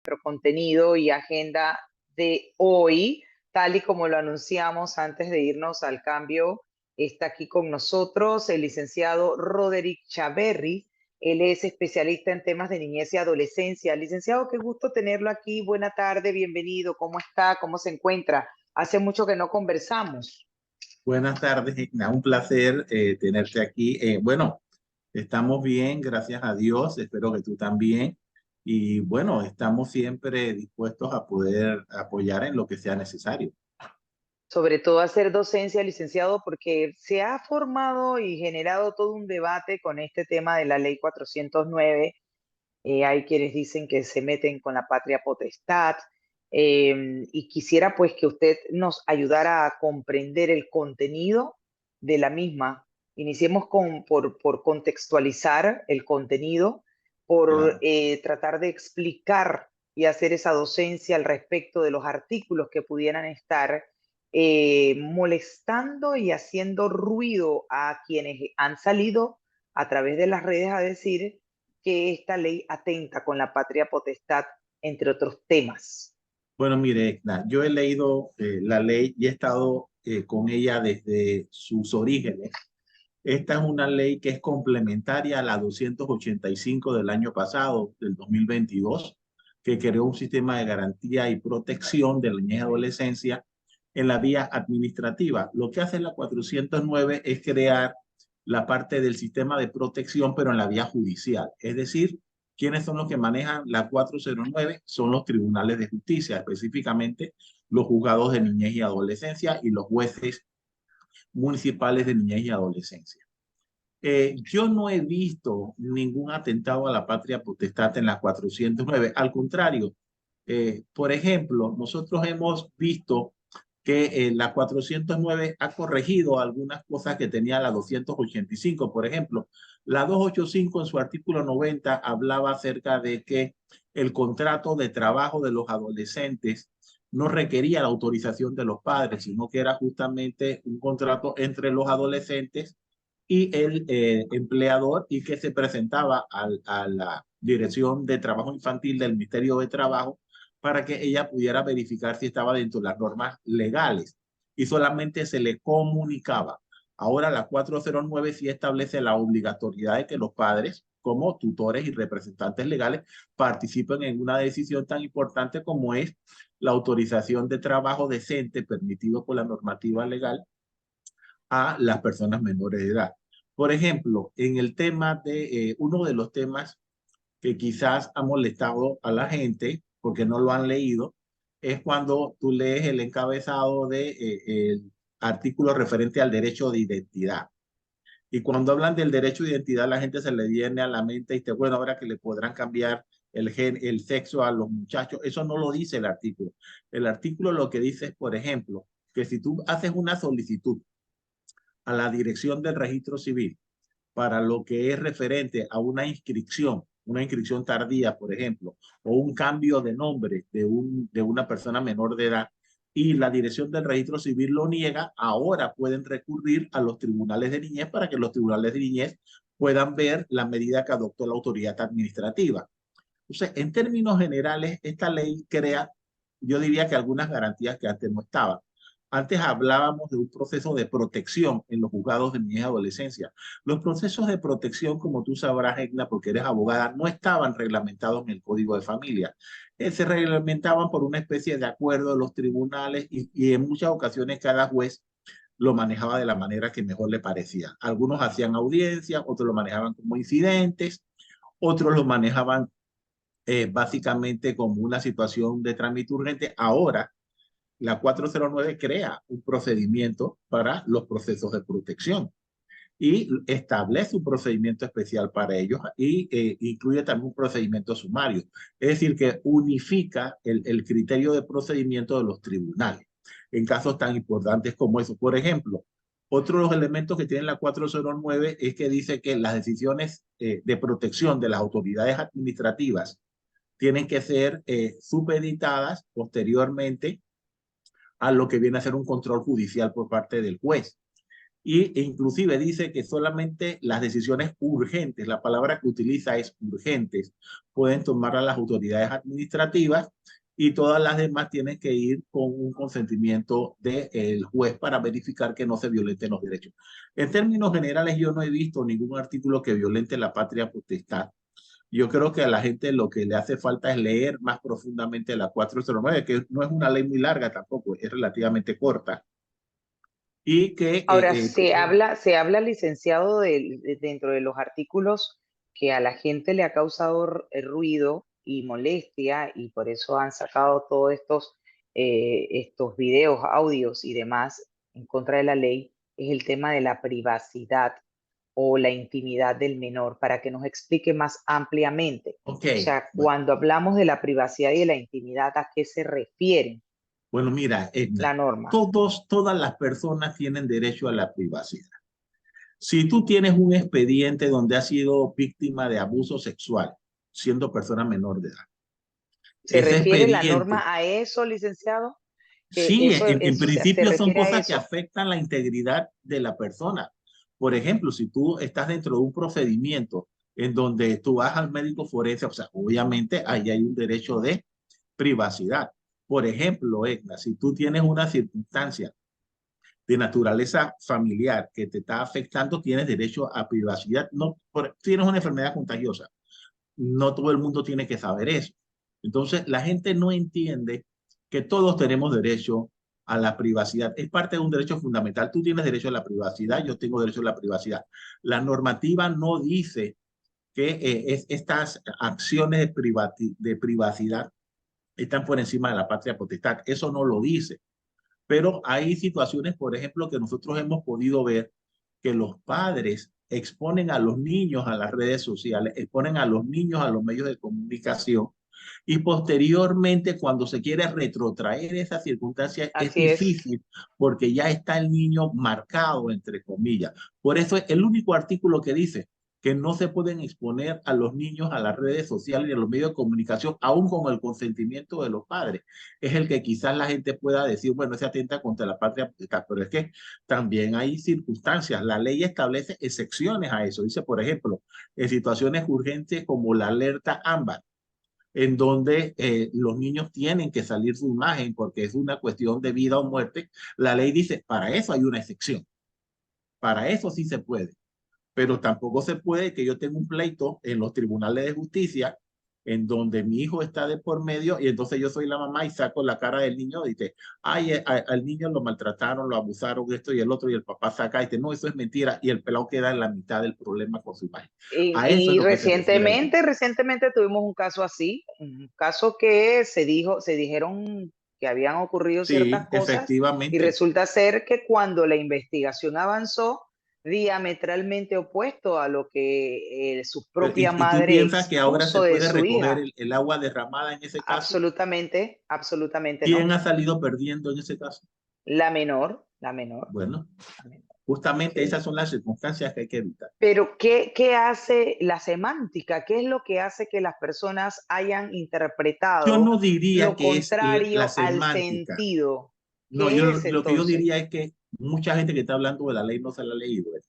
nuestro contenido y agenda de hoy, tal y como lo anunciamos antes de irnos al cambio. Está aquí con nosotros el licenciado Roderick Chaverri. Él es especialista en temas de niñez y adolescencia. Licenciado, qué gusto tenerlo aquí. Buena tarde, bienvenido. ¿Cómo está? ¿Cómo se encuentra? Hace mucho que no conversamos. Buenas tardes, Igna. Un placer tenerte aquí. Bueno, estamos bien, gracias a Dios. Espero que tú también. Y bueno, estamos siempre dispuestos a poder apoyar en lo que sea necesario. Sobre todo hacer docencia, licenciado, porque se ha formado y generado todo un debate con este tema de la ley 409. Hay quienes dicen que se meten con la patria potestad, y quisiera pues que usted nos ayudara a comprender el contenido de la misma. Iniciemos por contextualizar el contenido, por Claro. tratar de explicar y hacer esa docencia al respecto de los artículos que pudieran estar molestando y haciendo ruido a quienes han salido a través de las redes a decir que esta ley atenta con la patria potestad, entre otros temas. Bueno, mire, Igna, yo he leído la ley y he estado con ella desde sus orígenes. Esta es una ley que es complementaria a la 285 del año pasado, del 2022, que creó un sistema de garantía y protección de la niñez y adolescencia en la vía administrativa. Lo que hace la 409 es crear la parte del sistema de protección, pero en la vía judicial. Es decir, ¿quiénes son los que manejan la 409? Son los tribunales de justicia, específicamente los juzgados de niñez y adolescencia y los jueces municipales de niñez y adolescencia. Yo no he visto ningún atentado a la patria potestad en la 409. Al contrario, por ejemplo, nosotros hemos visto que la 409 ha corregido algunas cosas que tenía la 285. Por ejemplo, la 285 en su artículo 90 hablaba acerca de que el contrato de trabajo de los adolescentes no requería la autorización de los padres, sino que era justamente un contrato entre los adolescentes y el empleador, y que se presentaba a la Dirección de Trabajo Infantil del Ministerio de Trabajo para que ella pudiera verificar si estaba dentro de las normas legales, y solamente se le comunicaba. Ahora la 409 sí establece la obligatoriedad de que los padres, como tutores y representantes legales, participen en una decisión tan importante como es la autorización de trabajo decente permitido por la normativa legal a las personas menores de edad. Por ejemplo, en el tema de uno de los temas que quizás ha molestado a la gente porque no lo han leído, es cuando tú lees el encabezado de el artículo referente al derecho de identidad. Y cuando hablan del derecho de identidad, la gente se le viene a la mente y dice, bueno, ahora que le podrán cambiar el sexo a los muchachos. Eso no lo dice el artículo. El artículo lo que dice es, por ejemplo, que si tú haces una solicitud a la dirección del registro civil para lo que es referente a una inscripción tardía, por ejemplo, o un cambio de nombre de una persona menor de edad, y la dirección del registro civil lo niega, ahora pueden recurrir a los tribunales de niñez para que los tribunales de niñez puedan ver la medida que adoptó la autoridad administrativa. Entonces, en términos generales, esta ley crea, yo diría que algunas garantías que antes no estaban. Antes hablábamos de un proceso de protección en los juzgados de niñez y adolescencia. Los procesos de protección, como tú sabrás, Egna, porque eres abogada, no estaban reglamentados en el Código de Familia. Se reglamentaban por una especie de acuerdo de los tribunales, y en muchas ocasiones cada juez lo manejaba de la manera que mejor le parecía. Algunos hacían audiencias, otros lo manejaban como incidentes, otros lo manejaban básicamente como una situación de trámite urgente. Ahora, la 409 crea un procedimiento para los procesos de protección y establece un procedimiento especial para ellos, y incluye también un procedimiento sumario. Es decir, que unifica el criterio de procedimiento de los tribunales en casos tan importantes como eso. Por ejemplo, otro de los elementos que tiene la 409 es que dice que las decisiones de protección de las autoridades administrativas tienen que ser supeditadas posteriormente a lo que viene a ser un control judicial por parte del juez. e inclusive dice que solamente las decisiones urgentes, la palabra que utiliza es urgentes, pueden tomarlas las autoridades administrativas y todas las demás tienen que ir con un consentimiento del juez para verificar que no se violenten los derechos. En términos generales, yo no he visto ningún artículo que violente la patria potestad. Yo creo que a la gente lo que le hace falta es leer más profundamente la 409, que no es una ley muy larga tampoco, es relativamente corta. Y que Ahora, se habla, licenciado, dentro de los artículos que a la gente le ha causado ruido y molestia, y por eso han sacado todos estos videos, audios y demás en contra de la ley, es el tema de la privacidad o la intimidad del menor, para que nos explique más ampliamente. ok, O sea, bueno, cuando hablamos de la privacidad y de la intimidad, ¿a qué se refiere bueno, mira, la Edna, norma? todas las personas tienen derecho a la privacidad. Si tú tienes un expediente donde has sido víctima de abuso sexual, siendo persona menor de edad, ¿Se ese refiere la expediente, norma a eso, licenciado? Que sí, eso en se principio son refiere a cosas que eso. afectan la integridad de la persona. Por ejemplo, si tú estás dentro de un procedimiento en donde tú vas al médico forense, o sea, obviamente ahí hay un derecho de privacidad. Por ejemplo, Edna, si tú tienes una circunstancia de naturaleza familiar que te está afectando, tienes derecho a privacidad. No, tienes una enfermedad contagiosa, no todo el mundo tiene que saber eso. Entonces, la gente no entiende que todos tenemos derecho a la privacidad. Es parte de un derecho fundamental. Tú tienes derecho a la privacidad, yo tengo derecho a la privacidad. La normativa no dice que estas acciones de privacidad están por encima de la patria potestad. Eso no lo dice. Pero hay situaciones, por ejemplo, que nosotros hemos podido ver que los padres exponen a los niños a las redes sociales, exponen a los niños a los medios de comunicación y posteriormente cuando se quiere retrotraer esa circunstancia es Así es. difícil porque ya está el niño marcado, entre comillas. Por eso es el único artículo que dice que no se pueden exponer a los niños a las redes sociales y a los medios de comunicación, aún con el consentimiento de los padres. Es el que quizás la gente pueda decir, bueno, se atenta contra la patria, pero es que también hay circunstancias. La ley establece excepciones a eso. Dice, por ejemplo, en situaciones urgentes como la alerta ámbar, en donde los niños tienen que salir su imagen porque es una cuestión de vida o muerte, la ley dice, para eso hay una excepción, para eso sí se puede, pero tampoco se puede que yo tenga un pleito en los tribunales de justicia en donde mi hijo está de por medio y entonces yo soy la mamá y saco la cara del niño y dice, ay, al niño lo maltrataron, lo abusaron, esto y el otro, y el papá saca y dice, no, eso es mentira, y el pelado queda en la mitad del problema con su imagen. A eso es Y lo que se refiere la ley. recientemente tuvimos un caso así, un caso que se dijeron que habían ocurrido ciertas Sí, cosas, y efectivamente. resulta ser que cuando la investigación avanzó diametralmente opuesto a lo que su propia Y tú madre piensas que ahora se expuso de puede su recoger hija. el agua derramada en ese caso. Absolutamente, absolutamente ¿Quién no. ha salido perdiendo en ese caso? La menor, la menor, Bueno, la menor. justamente esas Sí. son las circunstancias que hay que evitar. Pero ¿qué hace la semántica? ¿Qué es lo que hace que las personas hayan Yo interpretado no diría lo que es la contrario al semántica. sentido? No, ¿Qué es lo que yo entonces? diría es que mucha gente que está hablando de la ley no se la ha leído. Es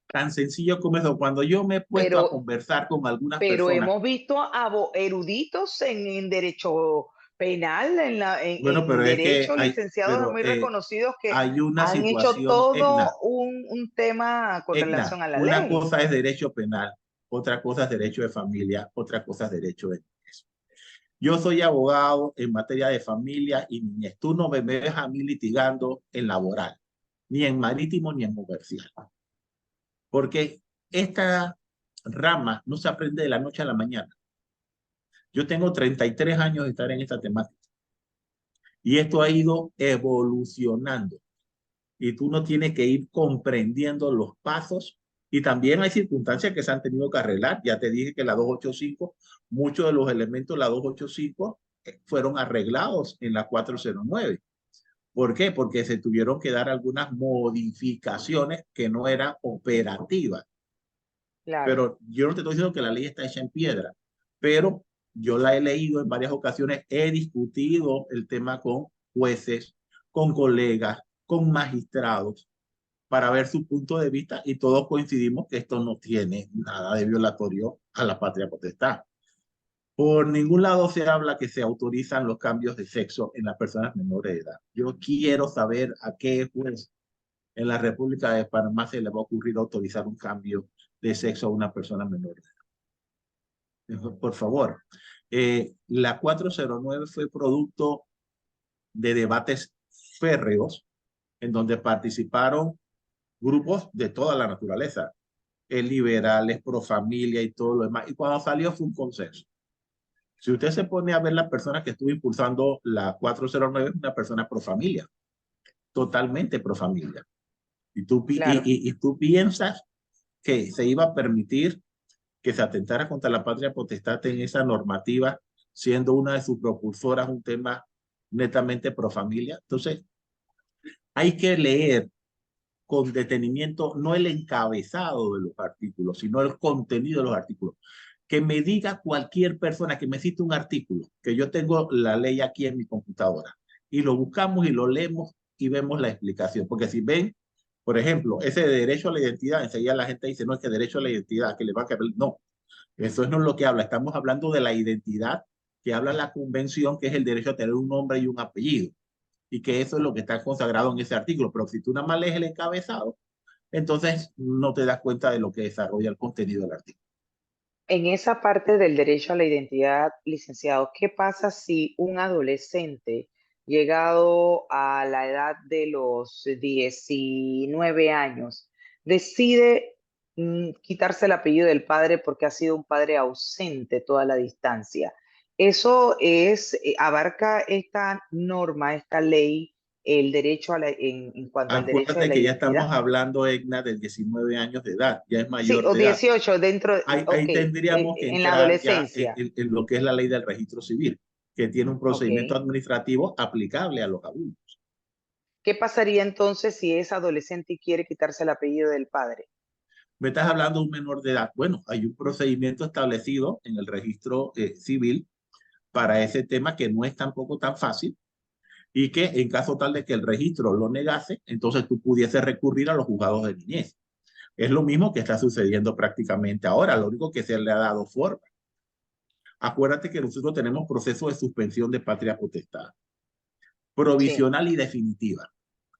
tan sencillo como eso. Cuando yo me he puesto a Pero, conversar con algunas pero personas, hemos visto a eruditos en derecho penal, bueno, en pero es que derecho, licenciados muy reconocidos, que hay una han hecho situación, todo Egna, un tema con Egna, relación a la una ley. cosa es derecho penal, otra cosa es derecho de familia, otra cosa es derecho de niñez. Yo soy abogado en materia de familia y niñez. Tú no me ves a mí litigando en laboral, ni en marítimo ni en comercial, porque esta rama no se aprende de la noche a la mañana. Yo tengo 33 años de estar en esta temática y esto ha ido evolucionando y tú no tienes que ir comprendiendo los pasos y también hay circunstancias que se han tenido que arreglar. Ya te dije que la 285, muchos de los elementos de la 285 fueron arreglados en la 409. ¿Por qué? Porque se tuvieron que dar algunas modificaciones que no eran operativas. Claro. Pero yo no te estoy diciendo que la ley está hecha en piedra, pero yo la he leído en varias ocasiones, he discutido el tema con jueces, con colegas, con magistrados, para ver su punto de vista y todos coincidimos que esto no tiene nada de violatorio a la patria potestad. Por ningún lado se habla que se autorizan los cambios de sexo en las personas menores de edad. Yo quiero saber a qué juez en la República de Panamá se le va a ocurrir autorizar un cambio de sexo a una persona menor de edad. Por favor. La 409 fue producto de debates férreos en donde participaron grupos de toda la naturaleza, liberales, pro familia y todo lo demás. Y cuando salió fue un consenso. Si usted se pone a ver la persona que estuvo impulsando la 409, es una persona pro familia, totalmente pro familia. Claro. Y tú piensas que se iba a permitir que se atentara contra la patria potestad en esa normativa, siendo una de sus propulsoras un tema netamente pro familia. Entonces, hay que leer con detenimiento no el encabezado de los artículos, sino el contenido de los artículos. Que me diga cualquier persona que me cite un artículo, que yo tengo la ley aquí en mi computadora, y lo buscamos y lo leemos y vemos la explicación. Porque si ven, por ejemplo, ese de derecho a la identidad, enseguida la gente dice, no, es que derecho a la identidad, que le va a caber. No, eso no es lo que habla. Estamos hablando de la identidad que habla la convención, que es el derecho a tener un nombre y un apellido. Y que eso es lo que está consagrado en ese artículo. Pero si tú nada más lees el encabezado, entonces no te das cuenta de lo que desarrolla el contenido del artículo. En esa parte del derecho a la identidad, licenciado, ¿qué pasa si un adolescente llegado a la edad de los 19 años decide quitarse el apellido del padre porque ha sido un padre ausente toda la distancia? Eso es, abarca esta norma, esta ley, el derecho a en cuanto al derecho a Acuérdate la que ya identidad. estamos hablando, Egna, de 19 años de edad, ya es Sí, mayor o de edad. 18 dentro, Ahí ok, tendríamos que en la entrar ya adolescencia. en lo que es la ley del registro civil, que tiene un Ok. procedimiento administrativo aplicable a los adultos. ¿Qué pasaría entonces si es adolescente y quiere quitarse el apellido del padre? Me estás hablando de un menor de edad. Bueno, hay un procedimiento establecido en el registro civil para ese tema que no es tampoco tan fácil y que en caso tal de que el registro lo negase, entonces tú pudieses recurrir a los juzgados de niñez. Es lo mismo que está sucediendo prácticamente ahora, lo único que se le ha dado forma. Acuérdate que nosotros tenemos proceso de suspensión de patria potestad, Sí. provisional y definitiva,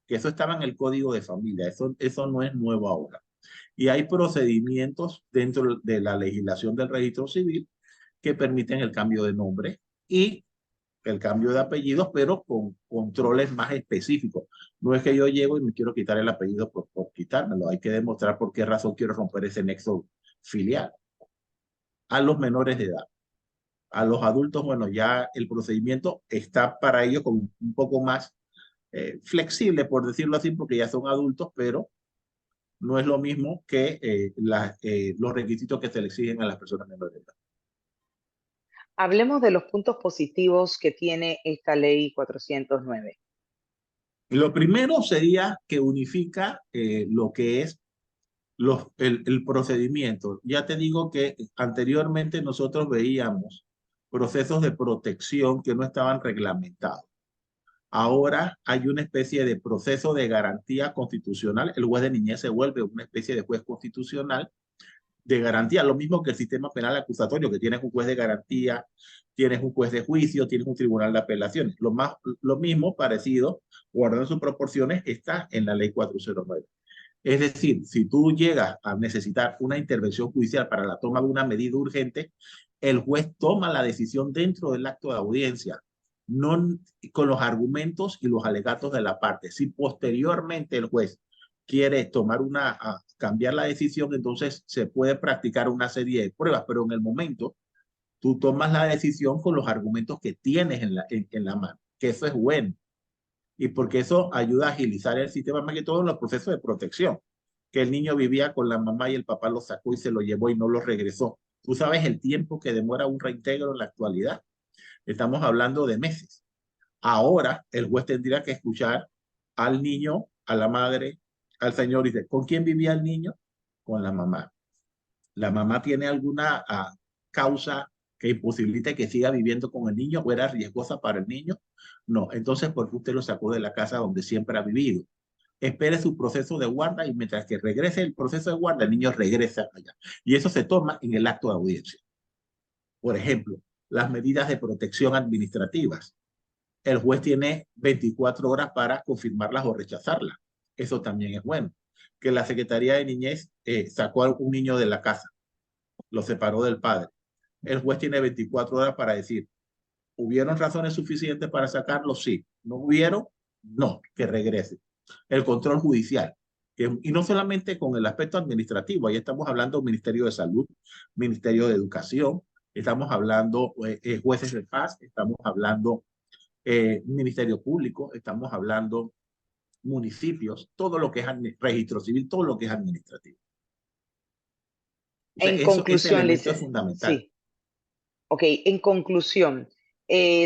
que eso estaba en el Código de Familia, eso no es nuevo ahora. Y hay procedimientos dentro de la legislación del registro civil que permiten el cambio de nombre y el cambio de apellidos, pero con controles más específicos. No es que yo llego y me quiero quitar el apellido por quitármelo, hay que demostrar por qué razón quiero romper ese nexo filial. A los menores de edad. A los adultos, bueno, ya el procedimiento está para ellos como un poco más flexible, por decirlo así, porque ya son adultos, pero no es lo mismo que los requisitos que se le exigen a las personas menores de edad. Hablemos de los puntos positivos que tiene esta ley 409. Lo primero sería que unifica lo que es el procedimiento. Ya te digo que anteriormente nosotros veíamos procesos de protección que no estaban reglamentados. Ahora hay una especie de proceso de garantía constitucional. El juez de niñez se vuelve una especie de juez constitucional de garantía, lo mismo que el sistema penal acusatorio, que tienes un juez de garantía, tienes un juez de juicio, tienes un tribunal de apelaciones. Lo mismo, parecido, guardando sus proporciones, está en la ley 409. Es decir, si tú llegas a necesitar una intervención judicial para la toma de una medida urgente, el juez toma la decisión dentro del acto de audiencia, no con los argumentos y los alegatos de la parte. Si posteriormente el juez quiere cambiar la decisión, entonces se puede practicar una serie de pruebas, pero en el momento tú tomas la decisión con los argumentos que tienes en la mano, que eso es bueno y porque eso ayuda a agilizar el sistema, más que todo en los procesos de protección, que el niño vivía con la mamá y el papá lo sacó y se lo llevó y no lo regresó. Tú sabes el tiempo que demora un reintegro en la actualidad. Estamos hablando de meses. Ahora el juez tendría que escuchar al niño, a la madre, al señor y dice, ¿con quién vivía el niño? Con la mamá. ¿La mamá tiene alguna causa que imposibilite que siga viviendo con el niño o era riesgosa para el niño? No. Entonces, ¿por qué usted lo sacó de la casa donde siempre ha vivido? espere su proceso de guarda y mientras que regrese el proceso de guarda, el niño regresa allá. Y eso se toma en el acto de audiencia. Por ejemplo, las medidas de protección administrativas. El juez tiene 24 horas para confirmarlas o rechazarlas. Eso también es bueno. Que la Secretaría de Niñez sacó a un niño de la casa, lo separó del padre. El juez tiene 24 horas para decir, ¿hubieron razones suficientes para sacarlo? Sí. ¿No hubieron? No, que regrese. El control judicial. Y no solamente con el aspecto administrativo, ahí estamos hablando del Ministerio de Salud, Ministerio de Educación, estamos hablando jueces de paz, estamos hablando Ministerio Público, estamos hablando municipios, todo lo que es registro civil, todo lo que es administrativo. O sea, En ese conclusión, elemento es fundamental. sí, ok, en conclusión,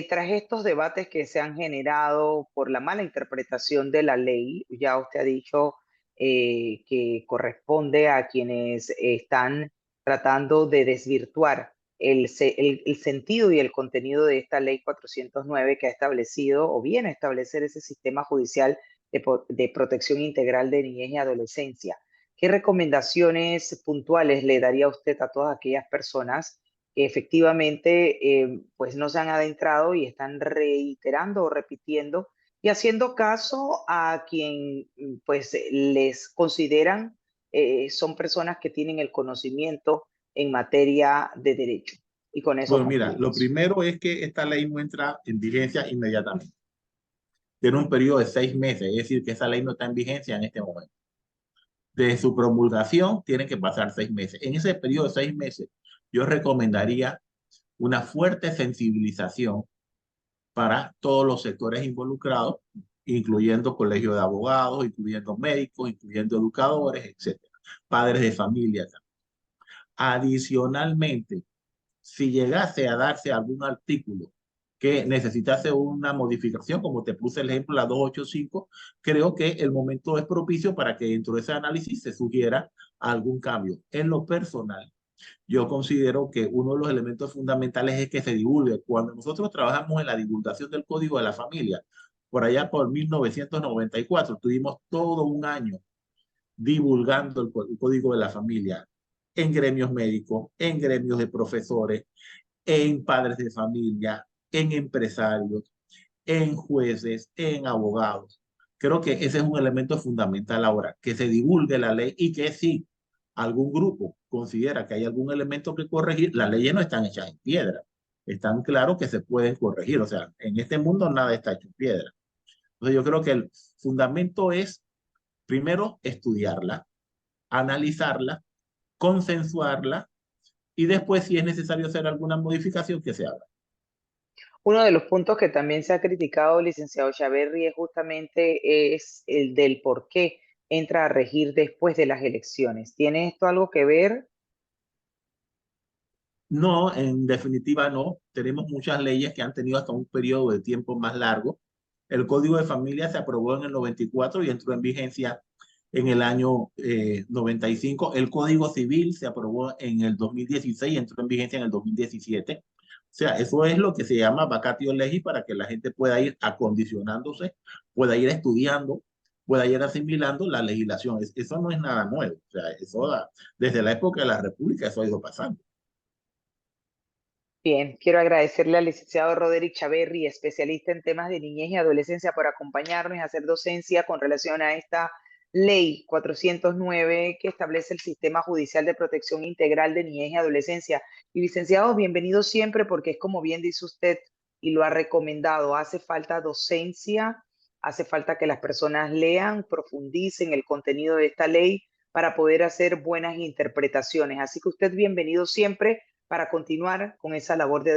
tras estos debates que se han generado por la mala interpretación de la ley, ya usted ha dicho que corresponde a quienes están tratando de desvirtuar el sentido y el contenido de esta ley 409 que ha establecido o viene a establecer ese sistema judicial de protección integral de niñez y adolescencia. ¿Qué recomendaciones puntuales le daría usted a todas aquellas personas que efectivamente pues no se han adentrado y están reiterando o repitiendo y haciendo caso a quien pues les consideran son personas que tienen el conocimiento en materia de derecho? Y con eso Bueno, mira, lo concluimos. primero es que esta ley no entra en vigencia inmediatamente. Tiene un periodo de 6 meses, es decir, que esa ley no está en vigencia en este momento. De su promulgación tienen que pasar 6 meses. En ese periodo de 6 meses, yo recomendaría una fuerte sensibilización para todos los sectores involucrados, incluyendo colegios de abogados, incluyendo médicos, incluyendo educadores, etcétera, padres de familia. Adicionalmente, si llegase a darse algún artículo que necesitase una modificación, como te puse el ejemplo, la 285, creo que el momento es propicio para que dentro de ese análisis se sugiera algún cambio. En lo personal, yo considero que uno de los elementos fundamentales es que se divulgue. Cuando nosotros trabajamos en la divulgación del Código de la Familia, por allá por 1994, tuvimos todo un año divulgando el Código de la Familia en gremios médicos, en gremios de profesores, en padres de familia, en empresarios, en jueces, en abogados. Creo que ese es un elemento fundamental ahora, que se divulgue la ley y que si algún grupo considera que hay algún elemento que corregir, las leyes no están hechas en piedra, están claros que se pueden corregir. O sea, en este mundo nada está hecho en piedra. Entonces yo creo que el fundamento es, primero, estudiarla, analizarla, consensuarla y después, si es necesario hacer alguna modificación, que se haga. Uno de los puntos que también se ha criticado, licenciado Chaverri, es justamente es el del por qué entra a regir después de las elecciones. ¿Tiene esto algo que ver? No, en definitiva no. Tenemos muchas leyes que han tenido hasta un periodo de tiempo más largo. El Código de Familia se aprobó en el 94 y entró en vigencia en el año 95. El Código Civil se aprobó en el 2016 y entró en vigencia en el 2017. O sea, eso es lo que se llama vacatio legis para que la gente pueda ir acondicionándose, pueda ir estudiando, pueda ir asimilando la legislación. Eso no es nada nuevo. O sea, eso desde la época de la República eso ha ido pasando. Bien, quiero agradecerle al licenciado Roderick Chaverri, especialista en temas de niñez y adolescencia, por acompañarnos y hacer docencia con relación a esta ley 409 que establece el sistema judicial de protección integral de niñez y adolescencia. Y licenciado, bienvenido siempre porque es como bien dice usted y lo ha recomendado, hace falta docencia, hace falta que las personas lean, profundicen el contenido de esta ley para poder hacer buenas interpretaciones. Así que usted bienvenido siempre para continuar con esa labor de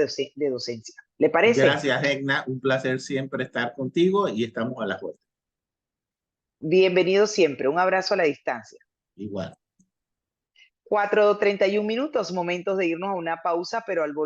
docencia. ¿Le parece? Gracias, Egna. Un placer siempre estar contigo y estamos a la puerta. Bienvenido siempre. Un abrazo a la distancia. Igual. 4:31 minutos, momentos de irnos a una pausa, pero al volver